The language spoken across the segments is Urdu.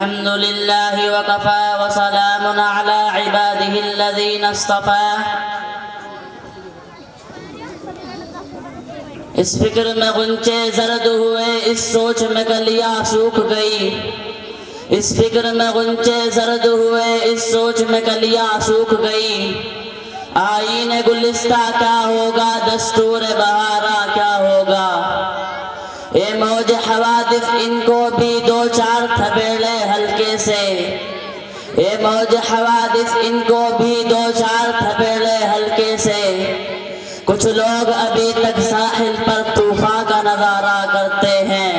الحمد لله وكفى وسلام على عباده الذين اصطفى۔ اس فکر میں غنچے زرد ہوئے، اس سوچ میں کلیاں سوکھ گئی۔ اس فکر میں غنچے زرد ہوئے، اس سوچ میں کلیاں سوکھ گئی۔ آئین گلستہ کیا ہوگا، دستور بہارا کیا ہوگا۔ اے موج حوادث ان کو بھی دو چار تھپیڑے ہلکے سے۔ اے موج حوادث ان کو بھی دو چار تھپیڑے ہلکے سے۔ کچھ لوگ ابھی تک ساحل پر طوفان کا نظارہ کرتے ہیں۔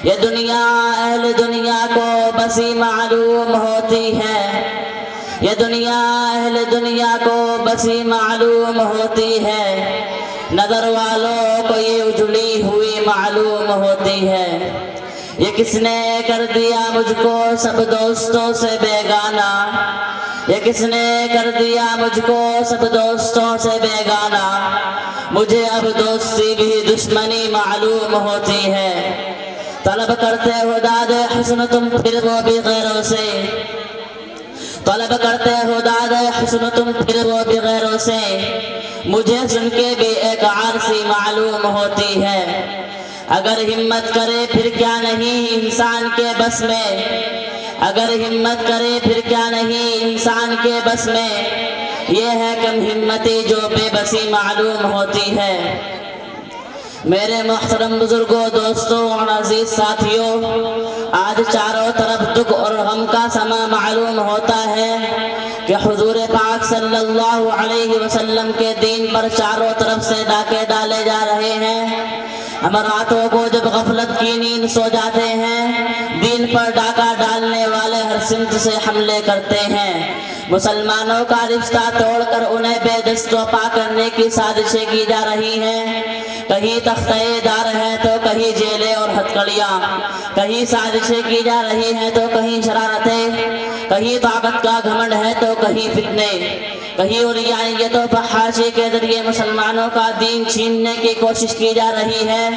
یہ دنیا اہل دنیا کو بسی معلوم ہوتی ہے۔ یہ دنیا اہل دنیا کو بسی معلوم ہوتی ہے۔ نظر والوں کو یہ اجڑی ہوئی معلوم ہوتی ہے۔ یہ کس نے کر دیا مجھ کو سب دوستوں سے بیگانہ۔ یہ کس نے کر دیا مجھ کو سب دوستوں سے بیگانہ۔ مجھے اب دوستی بھی دشمنی معلوم ہوتی ہے۔ طلب کرتے ہو داد حسن تم پھر وہ بھی غیروں سے۔ طلب کرتے ہو داد حسن تم پھر وہ بھی غیروں سے۔ مجھے سن کے بھی ایک عارضی معلوم ہوتی ہے۔ اگر ہمت کرے پھر کیا نہیں انسان کے بس میں۔ اگر ہمت کرے پھر کیا نہیں انسان کے بس میں۔ یہ ہے کم ہمتی جو بے بسی معلوم ہوتی ہے۔ میرے محترم بزرگوں، دوستوں اور عزیز ساتھیوں، آج چاروں طرف دکھ اور غم کا سما معلوم ہوتا ہے کہ حضور پاک صلی اللہ علیہ وسلم کے دین پر چاروں طرف سے ڈاکے ڈالے جا رہے ہیں۔ ہم راتوں کو جب غفلت کی نیند سو جاتے ہیں، دین پر ڈاکہ ڈالنے والے ہر سمت سے حملے کرتے ہیں۔ مسلمانوں کا رشتہ توڑ کر انہیں بے دست و پا کرنے کی سازشیں کی جا رہی ہیں۔ کہیں تختہ دار ہے تو کہیں جیلیں اور ہتھکڑیاں۔ کہیں سازشیں کی جا رہی ہیں تو کہیں شرارتیں۔ کہیں طاقت کا گھمنڈ ہے تو کہیں فتنے۔ کہیں عریانیت و فحاشی کے ذریعے مسلمانوں کا دین چھیننے کی کوشش کی جا رہی ہے،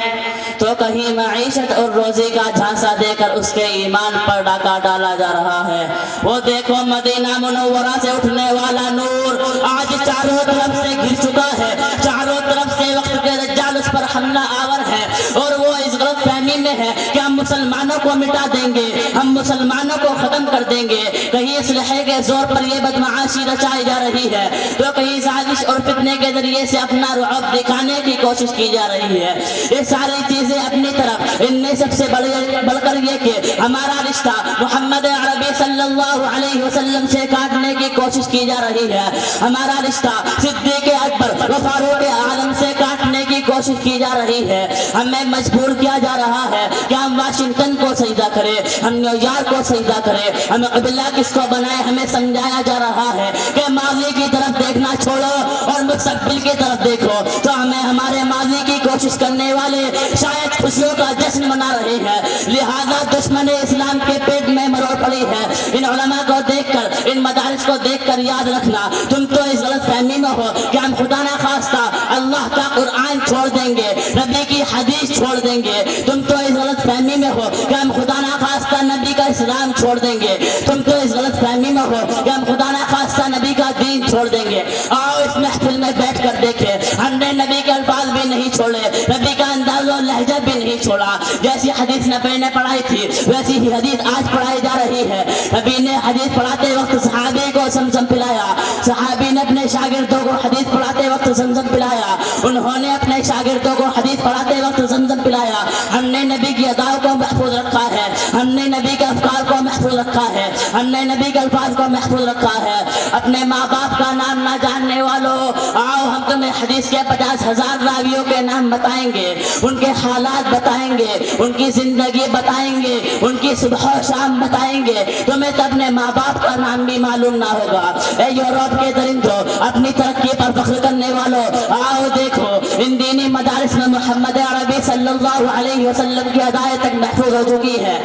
تو کہیں معیشت اور روزی کا جھانسا دے کر اس کے ایمان پر ڈاکہ ڈالا جا رہا ہے۔ وہ دیکھو مدینہ منورہ سے اٹھنے والا نور آج چاروں طرف سے گر چکا ہے۔ چاروں طرف سے وقت کے دجال اس پر حملہ آور ہے، اور وہ اس غلط فہمی میں ہے کہ ہم مسلمانوں کو مٹا دیں گے، ہم مسلمانوں کو ختم کر دیں گے۔ کہیں اسلحے کے زور پر یہ بدمعاشی رچائی جا رہی ہے، تو کہیں سازش اور فتنے کے ذریعے سے اپنا رعب دکھانے کی کوشش کی جا رہی ہے۔ یہ ساری چیزیں اپنی طرف، ان میں سب سے بڑھ کر یہ کہ ہمارا رشتہ محمد عربی صلی اللہ علیہ وسلم سے کاٹنے کی کوشش کی جا رہی ہے۔ ہمارا رشتہ صدیق اکبر و فاروق اعظم سے کاٹنے کی کوشش کی جا رہی ہے۔ ہمیں مجبور کیا جا رہا ہے کہ ہم واشنگٹن کو سجدہ کریں، ہم نیو یارک کو سجدہ کریں، ہمیں قبلہ کس کو بنائے۔ ہمیں سمجھایا جا رہا ہے کہ ماضی کی طرف دیکھنا چھوڑو اور مستقبل کی طرف دیکھو، تو ہمیں ہمارے ماضی کی کوشش کرنے والے شاید خوشیوں کا جشن منا رہے ہیں، لہذا دشمن اسلام کے پیٹ میں مروڑ پڑی ہے۔ ان علماء کو دیکھ کر، ان مدارس کو دیکھ کر یاد رکھنا، تم تو اس غلط فہمی میں ہو کہ ہم خدا نہ خواستہ اللہ کا قرآن چھوڑ دیں گے، نبی کی حدیث چھوڑ دیں گے۔ تم تو اس غلط فہمی میں ہو کہ ہم خدا نہ خواستہ نبی کا اسلام چھوڑ دیں گے۔ تم تو اس غلط فہمی میں ہو کہ ہم خدا نہ خواستہ نبی کا دین چھوڑ دیں گے۔ آؤ اس محفل میں بیٹھ کر دیکھیں، ہم نے نبی کے الفاظ بھی نہیں چھوڑے، نبی کا انداز و لہجہ بھی نہیں چھوڑا۔ جیسی حدیث نبی نے پڑھائی تھی ویسی ہی حدیث آج پڑھائی جا رہی ہے۔ نبی نے حدیث پڑھاتے وقت صحابی کو زمزم پلایا، صحابی نے اپنے شاگردوں کو حدیث پڑھاتے وقت زمزم پلایا، انہوں نے اپنے شاگردوں کو حدیث پڑھاتے وقت زمزم پلایا۔ ہم نے نبی کی اداؤں کو محفوظ رکھا ہے، ہم نے نبی کے افکار کو محفوظ رکھا ہے، ہم نے نبی کے الفاظ کو محفوظ رکھا ہے۔ اپنے ماں باپ کا نام نہ جاننے والوں، آؤ ہم تمہیں حدیث کے 50,000 راویوں کے نام بتائیں گے، ان کے حالات بتائیں گے، ان کی زندگی بتائیں گے، ان کی صبح و شام بتائیں گے، تمہیں تو اپنے ماں باپ کا نام بھی معلوم نہ ہوگا۔ اے یورپ کے درندوں، اپنی ترقی پر فخر کرنے والوں، آؤ دیکھو ان دینی مدارس میں محمد عربی صلی اللہ علیہ وسلم کی ادائیں تک محفوظ ہو چکی ہے۔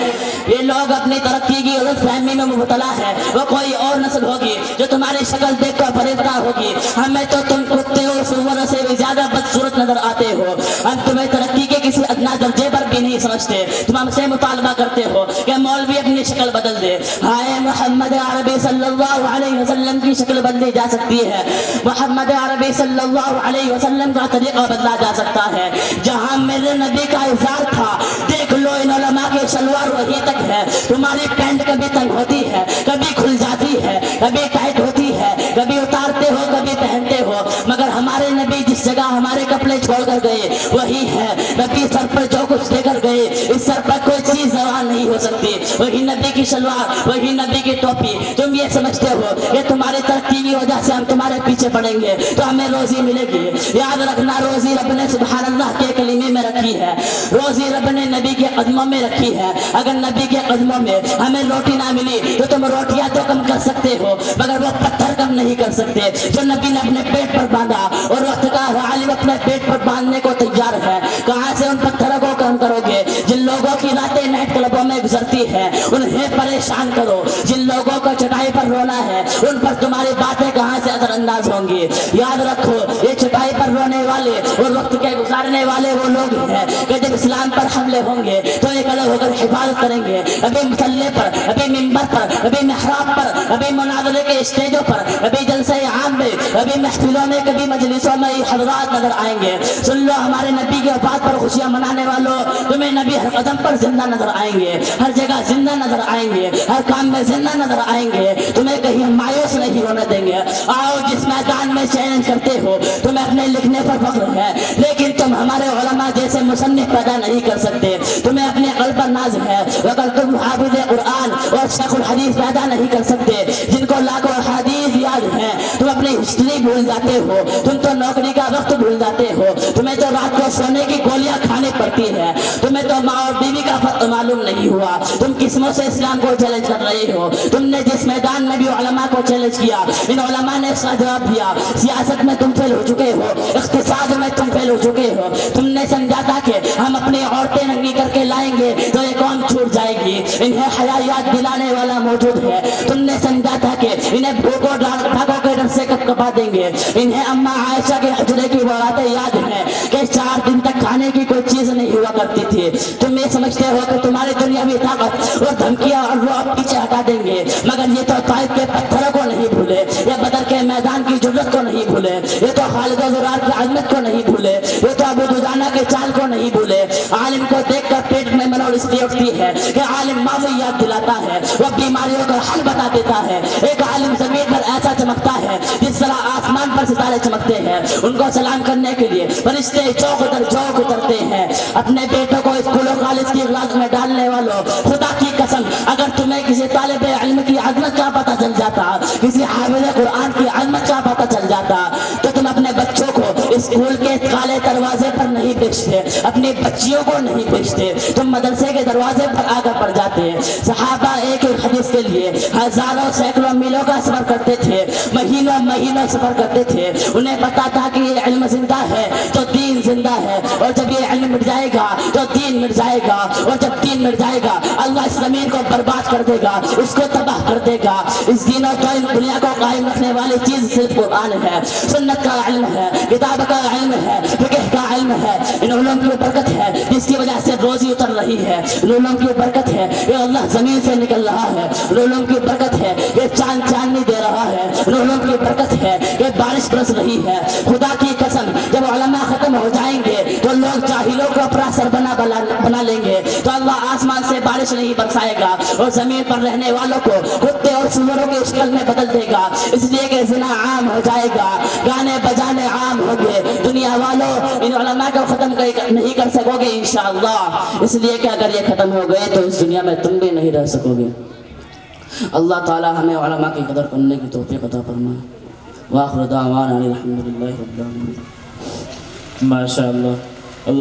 یہ لوگ اپنی ترقی کی غلط فہمی میں مبتلا ہے، وہ کوئی اور نسل ہوگی جو تمہاری شکل دیکھ کر فریفتہ ہوگی۔ ہمیں تو تم کتے اور سور سے بھی زیادہ بدصورت نظر آتے ہو، ہم تمہیں ترقی کے کسی ادنا درجے پر بھی نہیں نہیں سمجھتے. تم ہم سے مطالبہ کرتے ہو کہ مولوی اپنی شکل بدل دے. ہائے محمد عربی صلی اللہ علیہ وسلم کی شکل بدلی جا سکتی ہے. محمد عربی صلی اللہ علیہ وسلم کا طریقہ بدلا جا سکتا ہے. جہاں میرے نبی کا اظہار تھا, دیکھ لو ان علماء کے شلوار وہی تک ہے. تمہاری پینٹ کبھی تنگ ہوتی ہے, کبھی کھل جاتی ہے, کبھی ٹائٹ ہوتی ہے, کبھی اتارتے ہو, کبھی پہنتے ہو, مگر ہمارے نبی جس جگہ ہمارے کپڑے چھوڑ کر گئے وہی ہے. نبی سر پر جو کچھ دے کر گئے, اس سر پر کوئی چیز سوار نہیں ہو سکتی. وہی نبی کی شلوار, وہی نبی کی ٹوپی. تم یہ سمجھتے ہو کہ تمہاری ترقی کی وجہ سے ہم تمہارے پیچھے پڑیں گے تو ہمیں روزی ملے گی. یاد رکھنا, روزی رب نے سبحان اللہ کے کلمے میں رکھی ہے. روزی رب نے نبی کے قدموں میں رکھی ہے. اگر نبی کے قدموں میں ہمیں روٹی نہ ملی تو تم روٹیاں تو کم کر سکتے ہو مگر وہ پتھر کم نہیں کر سکتے جو نبی نے اپنے پیٹ پر باندھا. اور وقت کا عالم اپنے پیٹ پر باندھنے کو تیار ہے. کہاں سے ان پتھروں کو کم کرو گے؟ جن لوگوں کی راتیں نیٹ کلبوں میں گزرتی ہے انہیں پریشان کرو. جن لوگوں کو چٹائی پر رونا ہے ان پر تمہاری باتیں کہاں سے اثر انداز ہوں گی؟ یاد رکھو, یہ چٹائی پر رونے والے اور وقت کے گزارنے والے وہ لوگ ہیں کہ جب اسلام پر حملے ہوں گے تو ایک الگ ہو کر حفاظت کریں گے. ابھی مصلی پر, ابھی ممبر پر, ابھی محراب پر, ابھی مناظرے کے اسٹیجوں پر, ابھی جلسے عام میں, ابھی محفلوں میں, کبھی مجلسوں میں حضرات نظر آئیں گے. سن لو, ہمارے نبی کی وفات پر خوشیاں منانے والوں, تمہیں نبی ہر قدم پر زندہ نظر آئیں گے, ہر جگہ زندہ نظر آئیں گے, ہر کام میں زندہ نظر آئیں گے. تمہیں کہیں مایوس نہیں ہونے دیں گے. آؤ, جس میدان میں چیلنج کرتے ہو تمہیں اپنے لکھنے پر فخر ہے لیکن تم ہمارے علماء جیسے مصنف پیدا نہیں کر سکتے. تمہیں اپنے قلب پر ناز ہے مگر تم حافظ قرآن اور شیخ الحدیث پیدا نہیں کر سکتے جن کو لاکھوں حدیث یاد ہیں. تم اپنی ہسٹری بھول جاتے ہو, تم تو نوکری کا وقت بھول جاتے ہو, تمہیں تو رات کو سونے کی گولیاں کھانی پڑتی ہے, تمہیں تو ماں اور بیوی کا فرق معلوم نہیں ہوا. تم قسموں سے اسلام کو چیلنج کر رہے ہو. تم نے جس میدان میں بھی علماء کو چیلنج کیا ان علماء نے اس کا جواب دیا. سیاست میں تم فیل ہو چکے ہو, اقتصاد میں تم فیل ہو چکے ہو. تم نے سمجھا تھا کہ ہم اپنی عورتیں ننگی کر کے لائیں گے تو یہ قوم چھوٹ جائے گی. انہیں حیا یاد دلانے والا موجود ہے. تم نے سمجھا تھا کہ انہیں بھوکوں ڈاکوں کے ڈر سے کپا دیں گے. انہیں اماں عائشہ کے حجرے کی باتیں یاد ہیں کہ 4 دن تک کھانے کی کوئی چیز نہیں ہوا کرتی تھی. تم یہ سمجھتے ہو کہ تمہاری دنیاوی طاقت اور دھمکیاں اور رعب پیچھے ہٹا دیں گے مگر یہ تو طائف کے پتھروں کو نہیں بھولے, یا بدر کے میدان کی جرت کو نہیں بھولے, یہ تو خالد و زرار کی عظمت کو نہیں بھولے, یہ تو ابو دجانہ کے چال کو نہیں بھولے. عالم کو دیکھ کر پیٹ میں منور اس لیے اٹھتی ہے کہ عالم ماضی یاد دلاتا ہے, وہ بیماریوں کا حل بتا دیتا ہے. ایک عالم زمین پر ایسا چمکتا ہے جس طرح آسمان پر ستارے چمکتے ہیں. ان کو سلام کرنے کے لیے فرشتے چوک در چوک اترتے ہیں. اپنے بیٹوں کو اسکول و کالج کی کلاس میں ڈالنے والوں, خدا کی قسم اگر تمہیں کسی طالب علم کی عظمت کا پتہ چل جاتا, کسی حافظ قرآن کی عظمت کا پتہ چل جاتا تو تم اپنے بچوں کو اسکول کے کالے دروازے پر نہیں بھیجتے, اپنی بچیوں کو نہیں بھیجتے, تم مدرسے کے دروازے پر آ کر پڑ جاتے. صحابہ ایک ایک حدیث کے لیے ہزاروں سینکڑوں میلوں کا سفر کرتے تھے, مہینوں مہینوں سفر کرتے تھے. انہیں پتا تھا کہ یہ علم زندہ ہے تو دین زندہ ہے, اور جب یہ علم مٹ جائے گا تو دین مٹ جائے گا, اور جب دین مٹ جائے گا اللہ اس زمین کو برباد کر دے گا, اس کو تباہ کر دے گا. اس دین اور دنیا کو قائم رکھنے والی چیز صرف قرآن ہے, سنت کا علم ہے, کتاب کا علم ہے, فقہ کا علم ہے. ان علوم کی برکت ہے جس کی وجہ سے روزی اتر رہی ہے. ان علوم کی برکت ہے یہ اللہ زمین سے نکل رہا ہے. ان علوم کی برکت ہے یہ چاند چاندنی دے رہا ہے. ان علوم کی برکت ہے یہ بارش برس رہی ہے. خدا کی قسم جب علماء ختم ہو جائیں گے تو لوگ جاہلوں کو اپنا سربنا بنا لیں گے تو اللہ آسمان سے بارش نہیں برسائے گا اور زمین پر رہنے والوں کو کتے اور سوروں کی شکل میں بدل دے گا. اس لیے کہ زنا عام ہو جائے گا, گانے بجانے عام ہوں گے. دنیا والوں ان علماء کو ختم نہیں کر سکو گے انشاءاللہ, اس لیے کہ اگر یہ ختم ہو گئے تو اس دنیا میں تم بھی نہیں رہ سکو گے. اللہ تعالی ہمیں علماء کی قدر کرنے کی توفیق عطا فرمائے. وآخر دعوانا الحمدللہ رب العالمین. ماشاءاللہ.